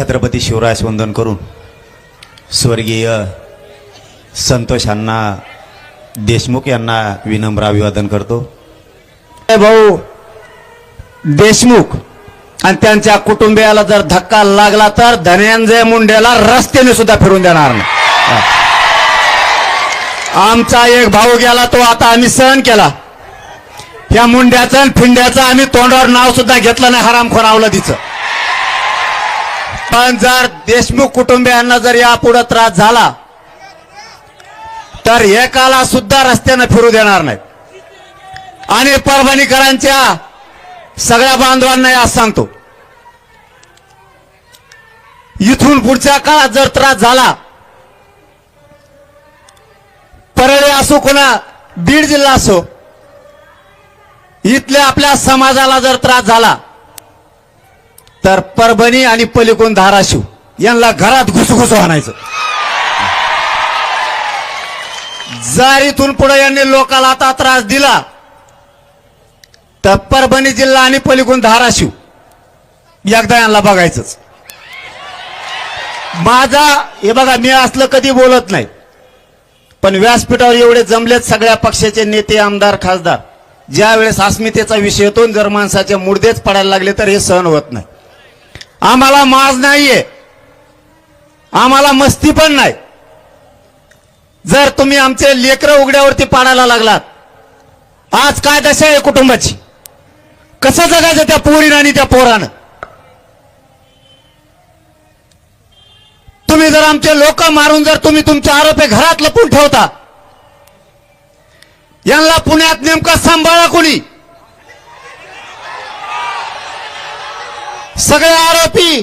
छत्रपती शिवरायास वंदन करून स्वर्गीय संतोष अण्णा देशमुख यांना विनम्र अभिवादन करतो। भाऊ देशमुख आणि त्यांच्या कुटुंबियाला जर धक्का लागला तर धनंजय मुंडेला रस्त्याने सुद्धा फिरून देणार नाही। आमचा एक भाऊ गेला तो आता आम्ही सहन केला, या मुंड्याचं आणि फिंड्याचं आम्ही तोंडावर नाव सुद्धा घेतलं नाही, हरामखोर अवलादीचं। पण जर देशमुख कुटुंबियांना जर यापुढे त्रास झाला तर एकाला सुद्धा रस्त्याने फिरू देणार नाही। आणि परभणीकरांच्या सगळ्या बांधवांना आज सांगतो, इथून पुढच्या काळात जर त्रास झाला, परळी असो कोणा बीड जिल्हा असो, इथल्या आपल्या समाजाला जर त्रास झाला तर परभणी आणि पलीकडून धाराशिव यांना घरात घुसघुस आणायचं। जर इथून पुढे यांनी लोकांना आता त्रास दिला तर परभणी जिल्हा आणि पलीकडून धाराशिव एकदा यांना बघायचंच। माझा हे बघा, मी असलं कधी बोलत नाही, पण व्यासपीठावर एवढे जमलेत सगळ्या पक्षाचे नेते आमदार खासदार, ज्या वेळेस अस्मितेचा विषय येतो जर माणसाचे मुर्देच पडायला लागले तर हे सहन होत नाही। आम्हाला माज नाहीये, आम्हाला मस्ती पण नाही। जर तुम्ही आमचे लेकरं उघड्यावरती पाडायला लागलात, आज काय दशा आहे कुटुंबाची, कसं जगायचं त्या पोरीनं आणि त्या पोरानं? तुम्ही जर आमचे लोक मारून जर तुम्ही तुमचे आरोपी घरात लपून ठेवता, यांना पुण्यात नेमकं सांभाळा कोणी? सगळे आरोपी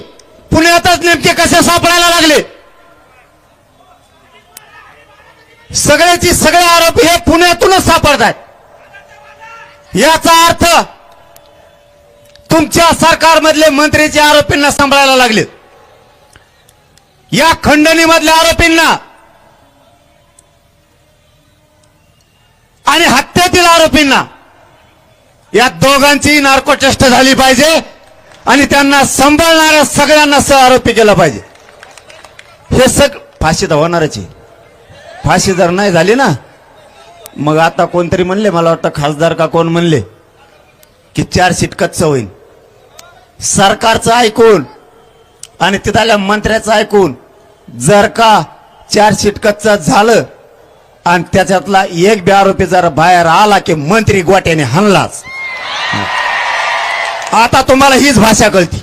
पुण्यातच नेमके कसे सापडायला लागले? सगळ्याची सगळे आरोपी हे पुण्यातूनच सापडतात। याचा अर्थ तुमच्या सरकारमधले मंत्रीचे आरोपींना सांभाळायला लागले, या खंडणीमधल्या आरोपींना आणि हत्येतील आरोपींना, या दोघांची नार्कोटेस्ट झाली पाहिजे आणि त्यांना सांभाळणाऱ्या सगळ्यांना सह आरोपी केलं पाहिजे। हे फाशी तर होणारच आहे। फाशी जर नाही झाली ना, मग आता कोणतरी म्हणले, मला वाटतं खासदार का कोण म्हणले की 4 सीट कच्चं होईल। सरकारचं ऐकून आणि तिथल्या मंत्र्याचं ऐकून जर का 4 सीट कच्चं झालं आणि त्याच्यातला एक बी आरोपी जर बाहेर आला की मंत्री गोट्याने हाणलाच। आता तुम्हाला हीच भाषा कळती।